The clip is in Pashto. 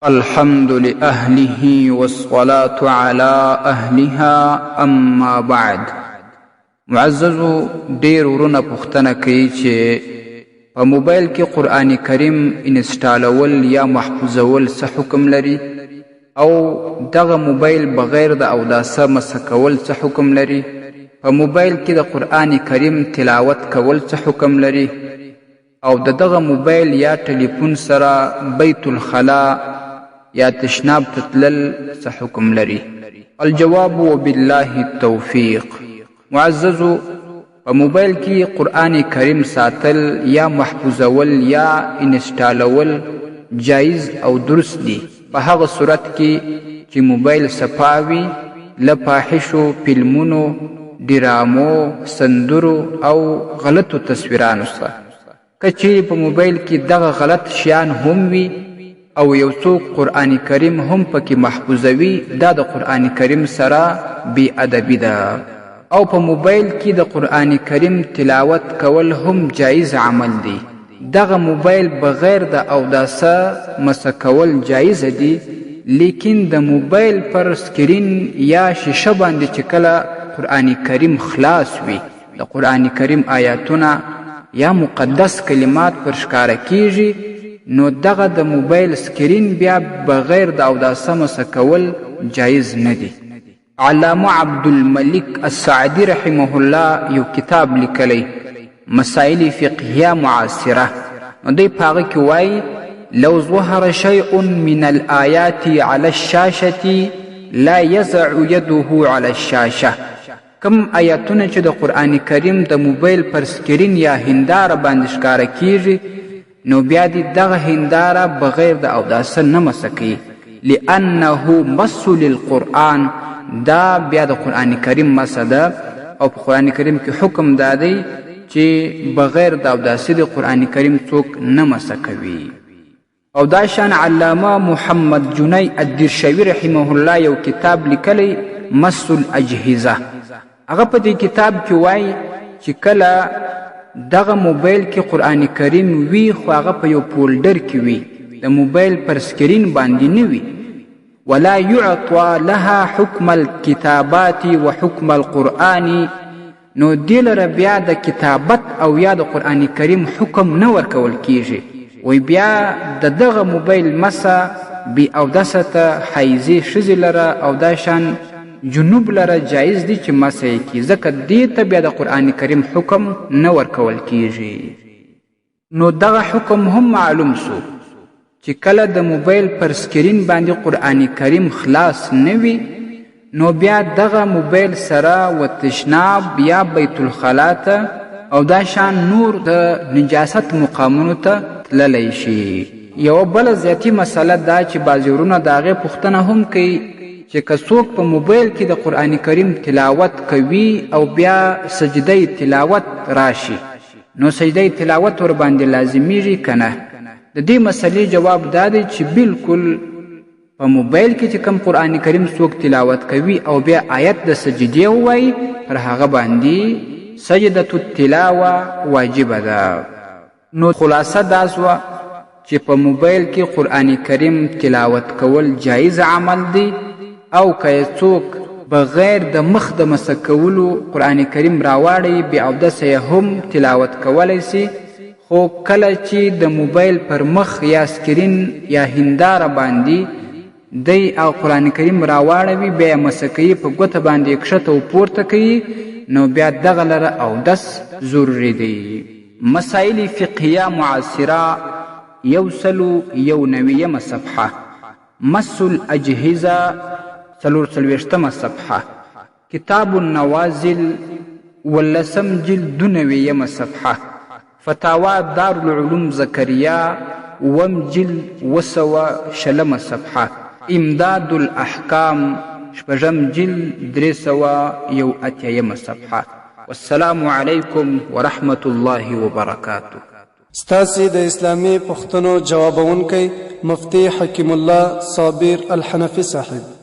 الحمد لأهله والصلاة على أهلها اما بعد. معززو ډیر ورونه پوښتنه کوي چې په موبایل کې قرآن کریم انسټالول یا محفوظول څه حکم لري او دغه موبایل بغیر د اودسه مسکول څه حکم لري، په موبایل کې د قرآن کریم تلاوت کول څه حکم لري او دغه موبایل یا ټلیفون سره بیت الخلا یا تشناب تتلل څه حکم لري. الجواب وبالله التوفیق. معززو په موبایل کې قرآن کریم ساتل یا محفوظول یا انسټالول جایز او درست دي په هغه صورت کې چې موبایل صفاوي له فاحشو فلمونو، ډرامو، سندرو او غلطو تصویرانو څخه. که چیرې په موبایل کې دغه غلط شیان هم وي او یو څوک قرآن کریم هم پکې محفوظوي، دا د قرآن کریم سره بی ادبي ده. او په موبایل کې د قرآن کریم تلاوت کول هم جایز عمل دی. دغه موبایل بغیر د اودسه مسکول جایز دی، لیکن د موبایل پر سکرین یا شیشه باندې چې کله قرآن کریم خلاص وي، د قرآن کریم آیاتونه یا مقدس کلمات پر ښکاره کیږي، نو دغه د موبایل سکرین بیا بغیر د اودسه مسکول جایز نه دی. علامه عبدالملک السعدی رحمه الله یو کتاب لیکلی، مسائل فقهیه معاصره، نو دی په هغه کې وایي لو ظهر شیء من الآیات علی الشاشة لا یزع یده علی الشاشه. کم آیاتونه چې د قرآن کریم د موبایل پر سکرین یا هنداره باندې ښکاره کیږي، نو بیا دی دغه هنداره بغیر د اودسه نه مسکي، لانه مس للقرآن، دا بیا د قرآن کریم مسه ده. او په قرآن کریم کې حکم دا دی چې بغیر د اودسه د قرآن کریم څوک نه مسه کوي. او دا شان علامه محمد جنی الدرشوی رحمه الله یو کتاب لیکلی، مس الاجهزه. هغه په دې کتاب کې وایي چې کله دغه موبایل کې قرآن کریم وي خو هغه په یو فولډر کې وي، د موبایل پر سکرین باندې نه وي، ولا يعطى لها حکم الكتابات وحکم القرآن، نو دې لره بیا د کتابت او یا د قرآن کریم حکم نه ورکول کیږي. وی بیا د دغه موبایل مسه بی اودسه ته حیزې ښځې لره او دا شان جنوب لره جایز دی چې مسه یې کړي، ځکه دې ته بیا د قرآن کریم حکم نه ورکول کیږي. نو دغه حکم هم معلوم سو چې کله د موبایل پر سکرین باندې قرآن کریم خلاص نه وي، نو بیا دغه موبایل سره و تشناب یا بیت الخلا ته او دا شان نور د نجاست مقامونو ته تللی شي. یوه بله زیاتي مسله دا چې بعضې ورونه د هغې پوښتنه هم کوي چې که څوک په موبایل کې د قرآن کریم تلاوت کوي او بیا سجده تلاوت راشي، نو سجده تلاوت ور باندې لازمیږي که نه؟ د دې مسلې جواب دا دی چې بالکل په موبایل کې چې کوم قرآن کریم څوک تلاوت کوي او بیا آیت د سجدې ووایي، پر هغه باندې سجدة التلاوه واجبه ده. نو خلاصه دا سوه چې په موبایل کې قرآن کریم تلاوت کول جایز عمل دی، او که څوک بغیر د مخ د مسکولو قرآن کریم راواړي بیا اودسه هم تلاوت کولی سي، خو کله چې د موبایل پر مخ یا سکرین یا هنداره باندې دی او قرآن کریم راواړوي بیا یې مسه کوي، په ګوته باندې یې کښته و پورته کوي، نو بیا دغه لره اودس ضروري دی. مسائل فقهیه معاصره 191 صفحه، مس الاجهزه 44 صفحه، کتاب النوازل 19 جلد 92 صفحه، فتاوا دار العلوم زكريا 1 جلد 200 صفحه، امداد الاحکام 6 جلد 381 صفحه. والسلام علیکم ورحمة الله وبرکاته. ستاسي د اسلامي پښتنو جوابونکي مفتي حکیم الله صابر الحنفي صاحب.